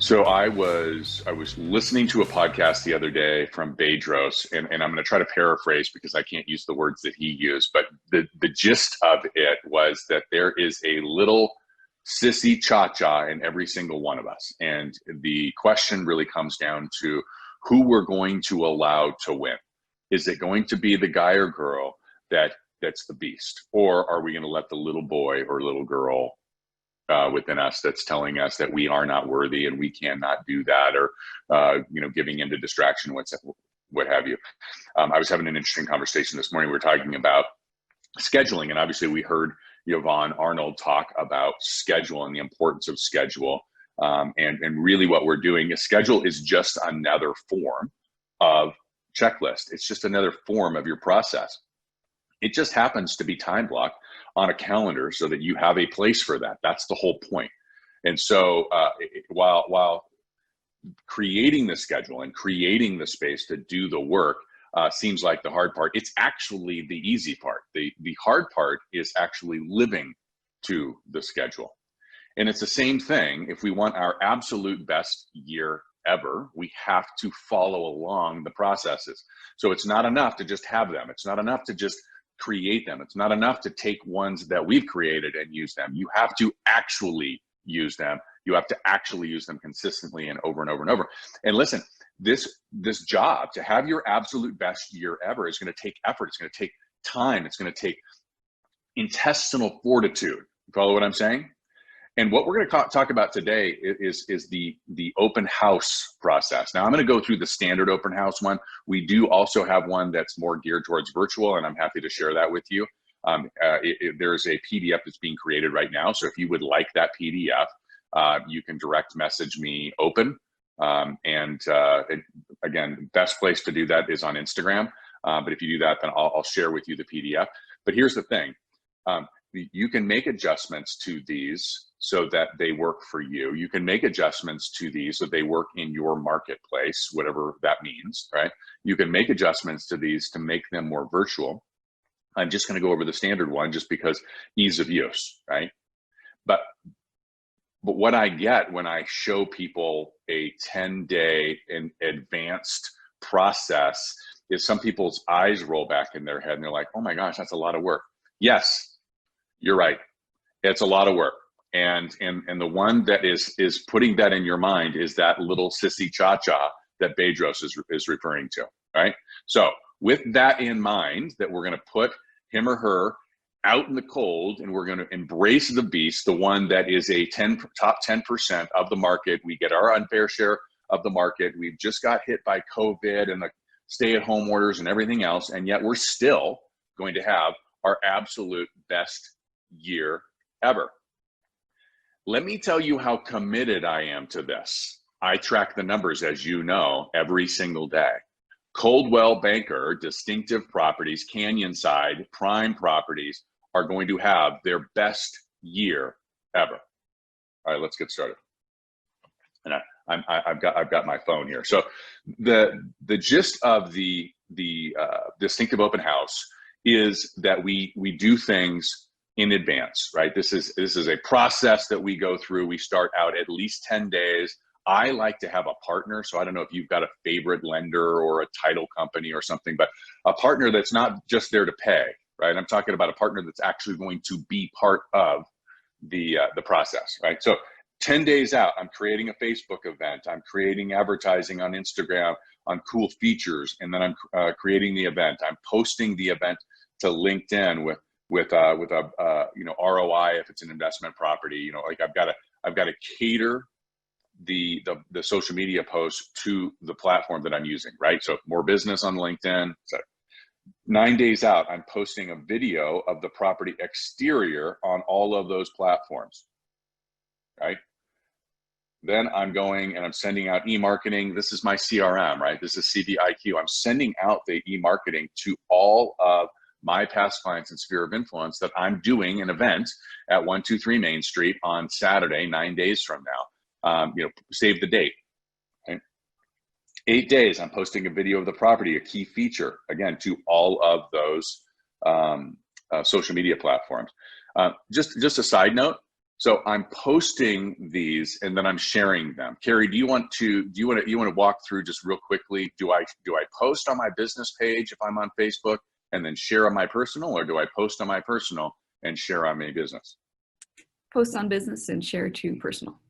So I was listening to a podcast the other day from Bedros, and I'm going to try to paraphrase because I can't use the words that he used, but the gist of it was that there is a little sissy cha-cha in every single one of us. And the question really comes down to who we're going to allow to win. Is it going to be the guy or girl that's the beast? Or are we going to let the little boy or little girl within us that's telling us that we are not worthy and we cannot do that, or giving into distraction, what have you. I was having an interesting conversation this morning. We were talking about scheduling, and obviously we heard Yvonne Arnold talk about schedule and the importance of schedule. And really what we're doing is schedule is just another form of checklist. It's just another form of your process. It just happens to be time blocked on a calendar so that you have a place for that. That's the whole point. And so while creating the schedule and creating the space to do the work seems like the hard part, it's actually the easy part. The hard part is actually living to the schedule. And it's the same thing. If we want our absolute best year ever, we have to follow along the processes. So it's not enough to just have them. It's not enough to just create them. It's not enough to take ones that we've created and use them. You have to actually use them. You have to actually use them consistently and over and over and over. And listen, this job to have your absolute best year ever is going to take effort. It's going to take time. It's going to take intestinal fortitude. Follow what I'm saying? And what we're going to talk about today is the open house process. Now, I'm going to go through the standard open house one. We do also have one that's more geared towards virtual, and I'm happy to share that with you. There's a PDF that's being created right now. So if you would like that PDF, you can direct message me open. Again, best place to do that is on Instagram. But if you do that, then I'll share with you the PDF. But here's the thing. You can make adjustments to these so that they work for you. You can make adjustments to these so they work in your marketplace, whatever that means, right? You can make adjustments to these to make them more virtual. I'm just going to go over the standard one just because ease of use, right? But what I get when I show people a 10-day advanced process is some people's eyes roll back in their head and they're like, oh my gosh, that's a lot of work. Yes, you're right. It's a lot of work. And the one that is putting that in your mind is that little sissy cha-cha that Bedros is referring to, right? So with that in mind, that we're going to put him or her out in the cold and we're going to embrace the beast, the one that is a top 10% of the market. We get our unfair share of the market. We've just got hit by COVID and the stay-at-home orders and everything else, and yet we're still going to have our absolute best year ever. Let me tell you how committed I am to this. I track the numbers, as you know, every single day. Coldwell Banker, distinctive properties, Canyonside, prime properties are going to have their best year ever. All right, let's get started. And I've got my phone here. So the gist of the distinctive open house is that we do things in advance, right? This is a process that we go through. We start out at least 10 days. I like to have a partner. So I don't know if you've got a favorite lender or a title company or something, but a partner that's not just there to pay, right? I'm talking about a partner that's actually going to be part of the process, right? So 10 days out, I'm creating a Facebook event. I'm creating advertising on Instagram on cool features. And then I'm creating the event. I'm posting the event to LinkedIn with a ROI if it's an investment property. Like I've got to cater the social media posts to the platform that I'm using, right? So more business on LinkedIn. So 9 days out, I'm posting a video of the property exterior on all of those platforms, right? Then I'm going and I'm sending out e-marketing. This is my CRM, right? This is CVIQ. I'm sending out the e-marketing to all of my past clients and sphere of influence that I'm doing an event at 123 Main Street on Saturday, 9 days from now. Save the date. Okay? 8 days, I'm posting a video of the property, a key feature, again, to all of those social media platforms. Just a side note, So I'm posting these and then I'm sharing them. Carrie, do you want to walk through just real quickly? Do I post on my business page if I'm on Facebook and then share on my personal, or do I post on my personal and share on my business? Post on business and share to personal.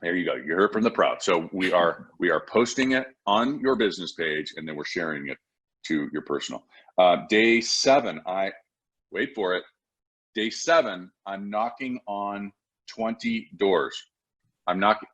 There you go. You heard from the pro. So we are posting it on your business page and then we're sharing it to your personal. Day 7, wait for it. Day 7, I'm knocking on 20 doors.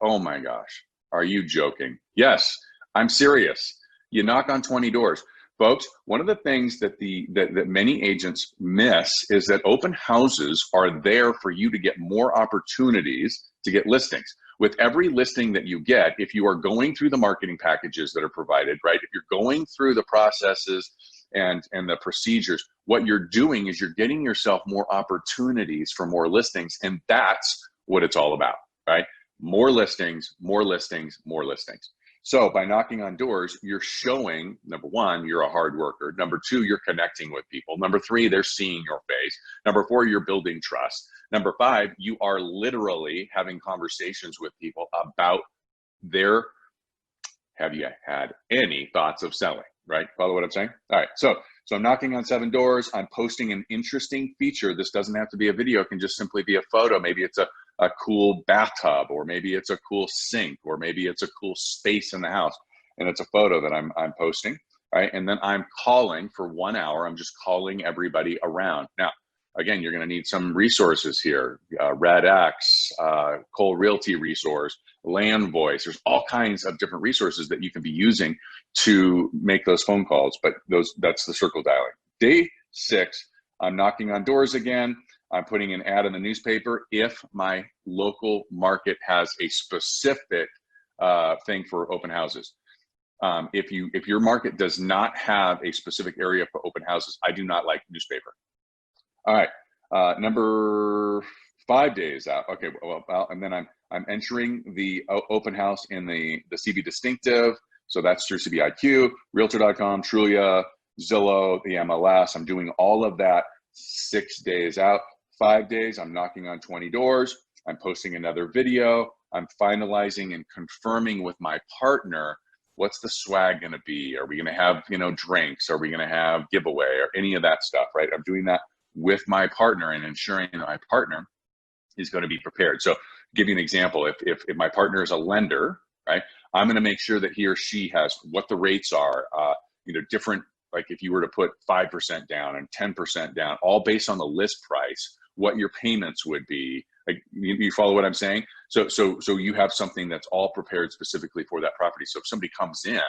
Oh my gosh, are you joking? Yes, I'm serious. You knock on 20 doors. Folks, one of the things that that many agents miss is that open houses are there for you to get more opportunities to get listings. With every listing that you get, if you are going through the marketing packages that are provided, right? If you're going through the processes and the procedures, what you're doing is you're getting yourself more opportunities for more listings, and that's what it's all about, right? More listings, more listings, more listings. So by knocking on doors, you're showing, number 1, you're a hard worker. Number 2, you're connecting with people. Number 3, they're seeing your face. Number 4, you're building trust. Number 5, you are literally having conversations with people about have you had any thoughts of selling, right? Follow what I'm saying? All right, so I'm knocking on 7 doors. I'm posting an interesting feature. This doesn't have to be a video. It can just simply be a photo. Maybe it's a cool bathtub, or maybe it's a cool sink, or maybe it's a cool space in the house, and it's a photo that I'm posting, right? And then I'm calling for 1 hour. I'm just calling everybody around. Now, again, you're going to need some resources here. RedX, Cole Realty resource, Land Voice. There's all kinds of different resources that you can be using to make those phone calls, but that's the circle dialing. Day 6, I'm knocking on doors again. I'm putting an ad in the newspaper if my local market has a specific thing for open houses. If your market does not have a specific area for open houses, I do not like newspaper. All right, number 5 days out. Okay, well, and then I'm entering the open house in the CB Distinctive. So that's through CBIQ, Realtor.com, Trulia, Zillow, the MLS. I'm doing all of that 6 days out. 5 days, I'm knocking on 20 doors. I'm posting another video. I'm finalizing and confirming with my partner, what's the swag gonna be? Are we gonna have, drinks? Are we gonna have giveaway or any of that stuff, right? I'm doing that with my partner and ensuring that my partner is going to be prepared. So give you an example. If my partner is a lender, right, I'm going to make sure that he or she has what the rates are, different, like if you were to put 5% down and 10% down, all based on the list price, what your payments would be. Like, you follow what I'm saying? So you have something that's all prepared specifically for that property. So if somebody comes in,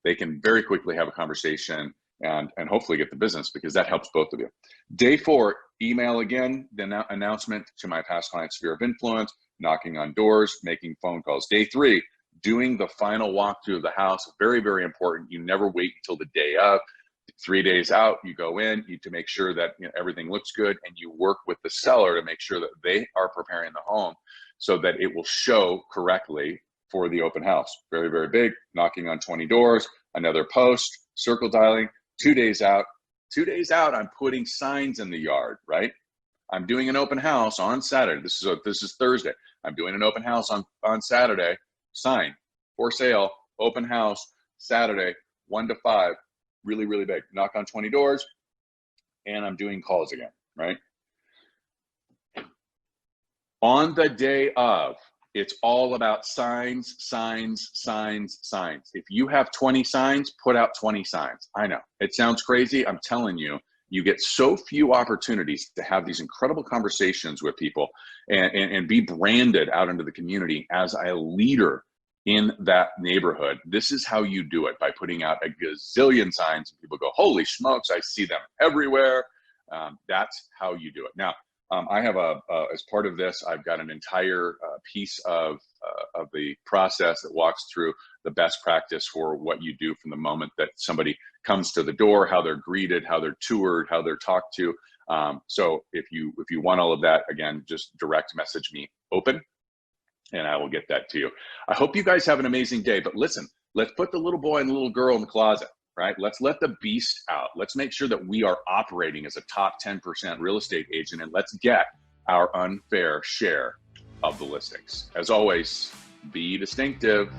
they can very quickly have a conversation and hopefully get the business, because that helps both of you. Day 4, email again, the announcement to my past client sphere of influence, knocking on doors, making phone calls. Day 3, doing the final walkthrough of the house. Very, very important. You never wait until the day of. 3 days out, you go in to make sure that everything looks good, and you work with the seller to make sure that they are preparing the home so that it will show correctly for the open house. Very, very big. Knocking on 20 doors, another post, circle dialing. 2 days out. 2 days out, I'm putting signs in the yard, right? I'm doing an open house on Saturday. This is Thursday. I'm doing an open house on Saturday. Sign, for sale, open house, Saturday, 1 to 5. Really, really big. Knock on 20 doors, and I'm doing calls again, right? On the day of, it's all about signs, signs, signs, signs. If you have 20 signs, put out 20 signs. I know, it sounds crazy. I'm telling you, you get so few opportunities to have these incredible conversations with people and be branded out into the community as a leader in that neighborhood. This is how you do it, by putting out a gazillion signs. And people go, holy smokes, I see them everywhere. That's how you do it. Now, I have as part of this, I've got an entire piece of the process that walks through the best practice for what you do from the moment that somebody comes to the door, how they're greeted, how they're toured, how they're talked to. So if you want all of that, again, just direct message me open, and I will get that to you. I hope you guys have an amazing day. But listen, let's put the little boy and the little girl in the closet, right? Let's let the beast out. Let's make sure that we are operating as a top 10% real estate agent, and let's get our unfair share of the listings. As always, be distinctive.